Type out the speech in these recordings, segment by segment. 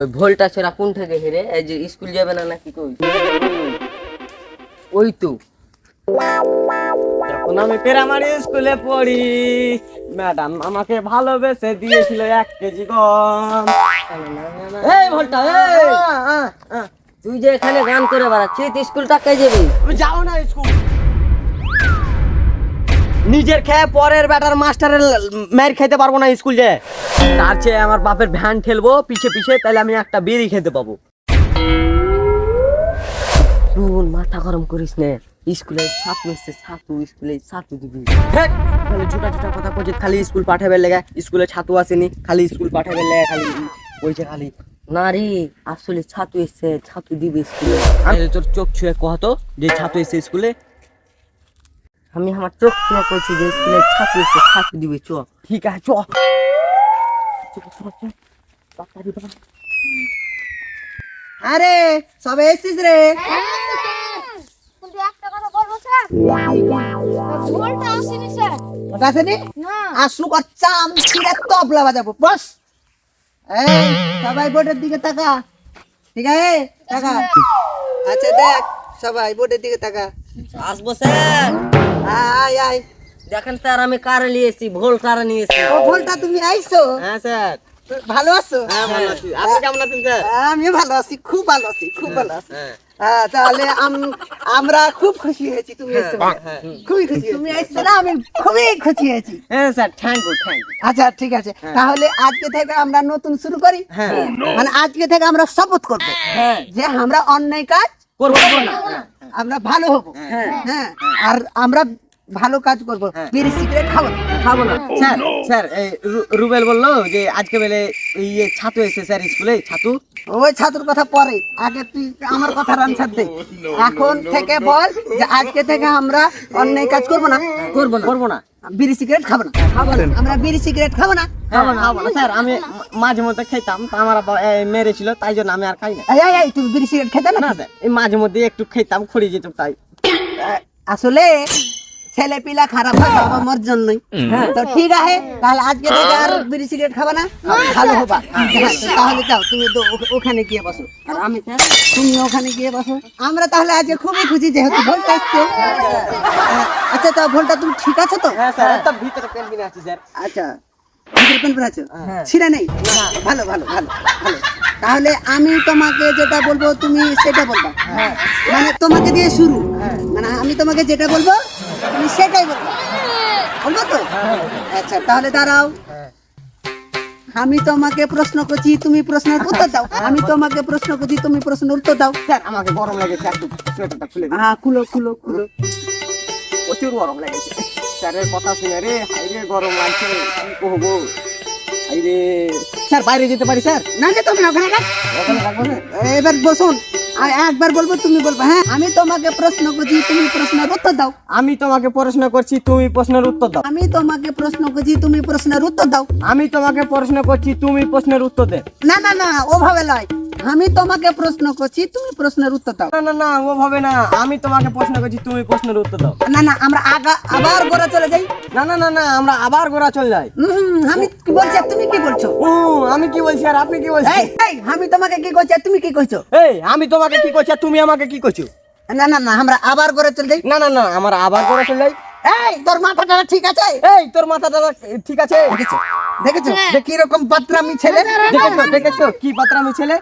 ওই ভোলটা ছেড়া কোন থেকে হেরে এই যে স্কুল যাবে না নাকি কই? ওই তো যখন আমি প্রাইমারি স্কুলে পড়ি ম্যাডাম আমাকে ভালোবেসে দিয়েছিল 1 কেজি গম। এই ভোলটা এই তুই যে এখানে গান করে বেড়াচ্ছিস তুই স্কুলটা কে যাবি? আমি যাও না স্কুল, নিজের খেয়ে পরের ব্যাটার মাস্টারের মার খেতে পারবো না স্কুল যে। তার চেয়ে আমার বাপের ভ্যান ঠেলবো পিছে পিছে, তাহলে আমি একটা বিড়ি খেতে পাবো। শুন, মাথা গরম করিস না। স্কুলে ছাত্র এসছে, স্কুলে ছাত্র দিবি। হেৎ, খালি ছোটা ছোটা কথা কইছে, খালি স্কুল পাঠাবে লেগে। স্কুলে ছাত্র আসেনি, খালি স্কুল পাঠাবে লেগে খালি কইছে খালি। না রে, আসলে ছাত্র এসছে, ছাত্র দিবে স্কুলে। আরে তোর চোখ ছুঁয়ে কহতো যে ছাত্র এসছে স্কুলে। আমি আমার চোখ ছুঁয়ে কইছি যে স্কুলে ছাত্র এসছে, ছাত্র দিবে। চ ঠিক আছে চ। আরে সবে এসেছিস রে? কিন্তু একটা কথা বলবো স্যার, ভুলটা আসেনি স্যার। ওটা আসেনি? না। আসলু চাম ছিঁড়ে তবলা বাজাবো। বস, এই সবাই বোর্ডের দিকে তাকা। ঠিক আছে, তাকা। আচ্ছা দেখ, সবাই বোর্ডের দিকে তাকা। আসবো স্যার। আয় আয়। দেখেন স্যার, আমি কারে নিয়েছি, ভোল কারে নিয়েছি। ও ভুলটা তুমি আইছো? হ্যাঁ স্যার। ভালো আছো? হ্যাঁ ভালো আছি, আপনি কেমন আছেন স্যার? আমিও ভালো আছি, খুব ভালো আছি, খুব ভালো আছি। হ্যাঁ। তাহলে আমরা খুব খুশি হয়েছি তুমি এসছো বলে। খুবই খুশি, তুমি এসছো না, আমি খুবই খুশি হয়েছি। হ্যাঁ sir, thank you thank you. আচ্ছা ঠিক আছে, তাহলে আজকে থেকে আমরা নতুন শুরু করি। হ্যাঁ। মানে আজকে থেকে আমরা শপথ করব হ্যাঁ। যে আমরা অন্যায় কাজ করবো না, আমরা ভালো হব। হ্যাঁ, আর আমরা ভালো কাজ করব, বিড়ি সিগারেট খাবো না। খাবো না স্যার। স্যার এই রুবেল বললো যে আজকে বেলে ইয়ে ছাতু এসে স্যার স্কুলে ছাতু। ওই ছাত্র কথা পরে, আগে তুই আমার কথা আনসার দে। এখন থেকে বল যে আজকে থেকে আমরা অন্যায় কাজ করব না, করবো না। বিড়ি সিগারেট খাবো না, আমরা বিড়ি সিগারেট খাবো না। খাবো না স্যার। আমি মাঝে মধ্যে খেতাম, তো আমার আব্বা মেরে ছিল, তাই জন্য আমি আর খাই না। এই, এই, এই, তুমি বিড়ি সিগারেট খেতে না? না স্যার, এই মাঝে মধ্যে একটু খেতাম, খুঁড়ে যেত তাই। আসলে ছেলে পিলা খারাপ হয় বাবা মার জন্যই। তো ঠিক আছে, তাহলে আজকে থেকে আর বিড়ি সিগারেট খাবা না, ভালো হবা। তাহলে যাও, তুমি তো ওখানে গিয়ে বসো, আর আমি তুমি ওখানে গিয়ে বসো। আমরা তাহলে আজকে খুবই খুশি যেহেতু ভোলটা এসছে। আচ্ছা, তো ভোলটা তুমি ঠিক আছে তো? হ্যাঁ স্যার, একটা ভিতরে পেন কিনে আছে স্যার। আচ্ছা, ভিতরে পেন পরে আছো? ছিঁড়ে নেই? ভালো ভালো ভালো ভালো। তাহলে আমি তোমাকে যেটা বলবো তুমি সেটা বলবা। মানে তোমাকে দিয়ে শুরু, মানে আমি তোমাকে যেটা বলবো তুমি সেটাই বলবা, বলবো তো? আচ্ছা তাহলে দাঁড়াও, আমি তোমাকে প্রশ্ন করছি, তুমি প্রশ্নের উত্তর দাও। আমি তোমাকে প্রশ্ন করছি, তুমি প্রশ্নের উত্তর দাও। স্যার আমাকে গরম লেগেছে, একটু সোয়েটারটা খুলে দিন। হ্যাঁ, খুলো খুলো খুলো। প্রচুর গরম লেগেছে স্যারের কথা শুনে। রে হাইরে গরম লাগছে, কি করবো? হাইরে স্যার, বাইরে যেতে পারি স্যার? না যে তুমি ওখানে থাক। ওখানে থাকবো না? এবার বসুন, আর একবার বলবো তুমি বলবা। হ্যাঁ, আমি তোমাকে প্রশ্ন করছি, তুমি প্রশ্নের উত্তর দাও। আমি তোমাকে প্রশ্ন করছি, তুমি প্রশ্নের উত্তর দাও। আমি তোমাকে প্রশ্ন করছি, তুমি প্রশ্নের উত্তর দাও। আমি তোমাকে প্রশ্ন করছি, তুমি প্রশ্নের উত্তর দে। না না না, ওভাবে নয়। আমি তোমাকে প্রশ্ন করছি, তুমি প্রশ্নের উত্তর দাও। না না না, ও ভাবে না। আমি তোমাকে প্রশ্ন করছি, তুমি প্রশ্নের উত্তর দাও। না না, আমরা আবার গোড়া চলে যাই। না না না না, আমরা আবার গোড়া চলে যাই। আমি কি বলছি আর তুমি কি বলছো? আমি কি বলছি আর আপনি কি বলছেন? এই, এই, আমি তোমাকে কি কইছি আর তুমি কি কইছো? এই আমি তোমাকে কি করছি আর তুমি আমাকে কি করছো? না না না, আমরা আবার গোড়া চলে যাই। না না না, আমরা আবার গোড়া চলে যাই। এই, তোর মাথাটা ঠিক আছে? এই তোর মাথাটা ঠিক আছে? দেখেছো যে কিরকম বাতরামি ছেলে? দেখেছো কি বাতরামি ছেলে?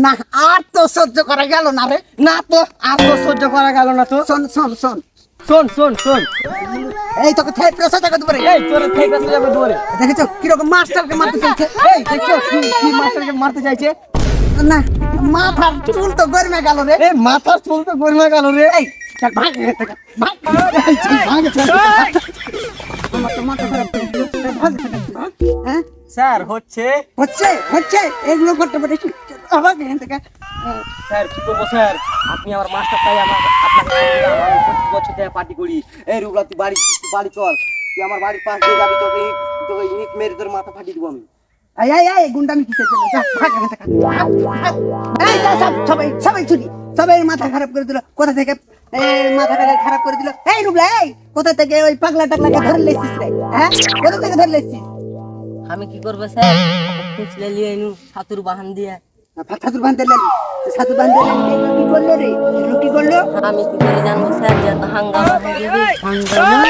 না, আর তো সহ্য করা গেল না রে। না তো, আর তো সহ্য করা গেল না তো। শোন শোন শোন, শোন শোন শোন, এই তোকে থেট প্রেসার টাকা দেবো রে। এই তোরে ঠিক আছে যাবে দৌড়ে। দেখেছো কিরকম মাস্টারকে মারতে চাইছে? এই দেখছো কি মাস্টারকে মারতে চাইছে? না, মাথার চুল তো গরমে গেল রে। এই মাথার চুল তো গরমে গেল রে। এই চল ভাগ এখান থেকে, ভাগ। এই, চল, ভাগ এখান থেকে, ভাগ। আমার তো মাথা খারাপ করে দিল। ভাগ এখান থেকে, ভাগ। হ্যাঁ, স্যার হচ্ছে হচ্ছে হচ্ছে এগুলো করতে পারে। ভাগ এখান থেকে। স্যার কি করবো স্যার? আপনি আমার মাস্টার তাই আপনাকে 25 বছর থেকে পার্টি করি। এই রুবলা তুই বাড়ি চল, তুই আমার বাড়ির পাশ দিয়ে যাবি, তোকে ইট মেরে তোর মাথা ফাটিয়ে দেবো আমি। এই এই এই গুন্ডামি কিসের জন্য? যা, ভাগ এখান থেকে। ভাগ, ভাগ। এই যা, সবাই সবাই ছুটি, সবাই মাথা খারাপ করে দিল। কোথা থেকে মাথাটাকে খারাপ করে দিল? এই রুবলা, এই কোথা থেকে ওই পাগলা টাগলাকে ধরে লেছিস রে? হ্যাঁ, কোথা থেকে ধরে লেছিস? আমি কি করবো স্যার খুঁজলে নিয়ে এনু ছাতুর বাহান দিয়ে ছাতুর বাঁধতে লাগলি ছাতুর বাঁধতে লাগলি কি করলো রে কি করলো আমি কি করে জানবো স্যার যে এত হাঙ্গামা হয়ে যাবে হাঙ্গামা